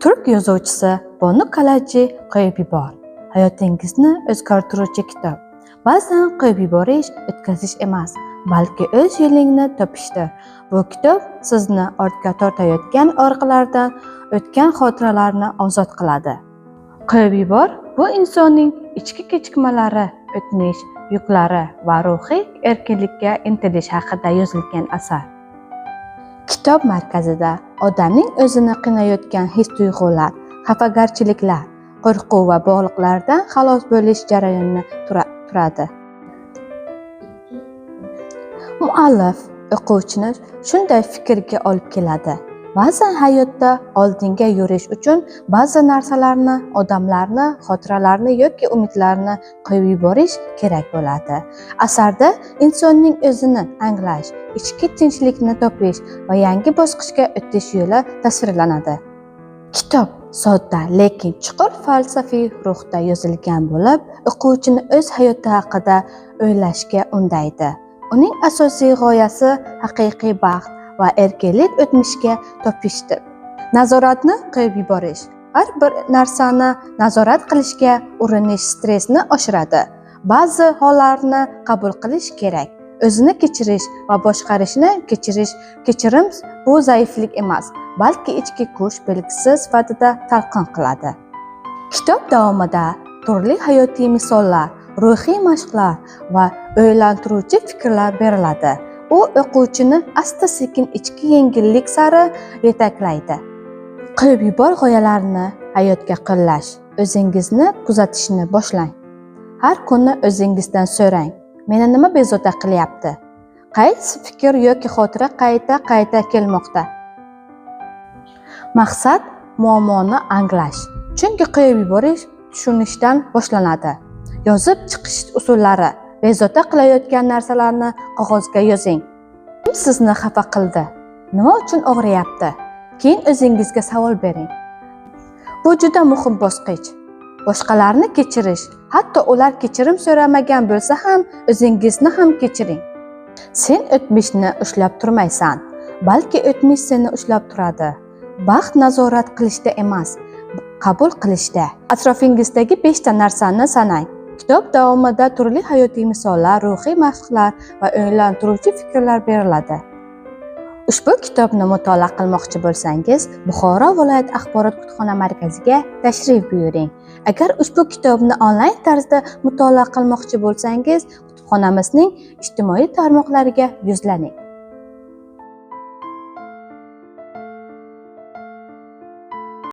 Turk yozuvchisi Bonu Kalachi qo'yib yubor. Hayotingizni o'zgartiruvchi kitob. Ba'zan qo'yib yuborish o'tkazish emas, balki o'z yo'lingni topishdir. Bu kitob sizni ortga tortayotgan orqalardan, o'tgan xotiralarni ozod qiladi. Qo'yib yubor bu insonning ichki kechikmalari, o'tmish yuklari va ruhiy erkinlikka intilish haqida yozilgan asar. Kitob markazida odamning o'zini qiynayotgan his-tuyg'ular, xafagarchiliklar, qo'rquv va bog'liqlardan xalos bo'lish jarayoni turadi. Muallif o'quvchini shunday fikrga olib keladi. Ba'zan hayotda oldinga yurish uchun ba'zi narsalarni, odamlarni, xotiralarni yoki umidlarni qo'yib yuborish kerak bo'ladi. Asarda insonning o'zini anglash, ichki tinchlikni topish va yangi bosqichga o'tish yo'li tasvirlanadi. Kitob sodda, lekin chuqur falsafiy ruhda yozilgan bo'lib, o'quvchini o'z hayoti haqida o'ylashga undaydi. Uning asosiy g'oyasi haqiqiy baxt va erkinlik o'tmishga topishdir. Nazoratni qo'yib yuborish. Har bir narsani nazorat qilishga urinish stressni oshiradi. Ba'zi hollarni qabul qilish kerak. O'zini kechirish va boshqarishni kechirim bu zaiflik emas, balki ichki kuch belgisi sifatida talqin qiladi. Kitob davomida turli hayotiy misollar, ruhiy mashqlar va o'ylantiruvchi fikrlar beriladi. U o'quvchini asta-sekin ichki yengillik sari yetaklaydi. Qo'yib yubor g'oyalarini hayotga qo'llash. O'zingizni kuzatishni boshlang. Har kuni o'zingizdan so'rang: meni nima bezovta qilyapti? Qaysi fikr yoki xotira qayta kelmoqda? Maqsad muammoni anglash. Chunki qo'yib yuborish tushunishdan boshlanadi. Yozib chiqish usullari. Bezovta qilayotgan narsalarni qog'ozga yozing. Kim sizni xafa qildi? Nima uchun og'riyapti? Keyin o'zingizga savol bering. Bu juda muhim bosqich. Boshqalarni kechirish, hatto ular kechirim so'ramagan bo'lsa ham, o'zingizni ham kechiring. Sen o'tmishni ushlab turmaysan, balki o'tmish seni ushlab turadi. Baxt nazorat qilishda emas, qabul qilishda. Atrofingizdagi 5 ta narsani sanang. Kitob davomida turli hayotiy misollar, ruhiy mashqlar va o'ylantiruvchi fikrlar beriladi. Ushbu kitobni mutolaa qilmoqchi bo'lsangiz, Buxoro viloyat axborot kutubxona markaziga tashrif buyuring. Agar ushbu kitobni onlayn tarzda mutolaa qilmoqchi bo'lsangiz, kutubxonamizning ijtimoiy tarmoqlariga yuzlaning.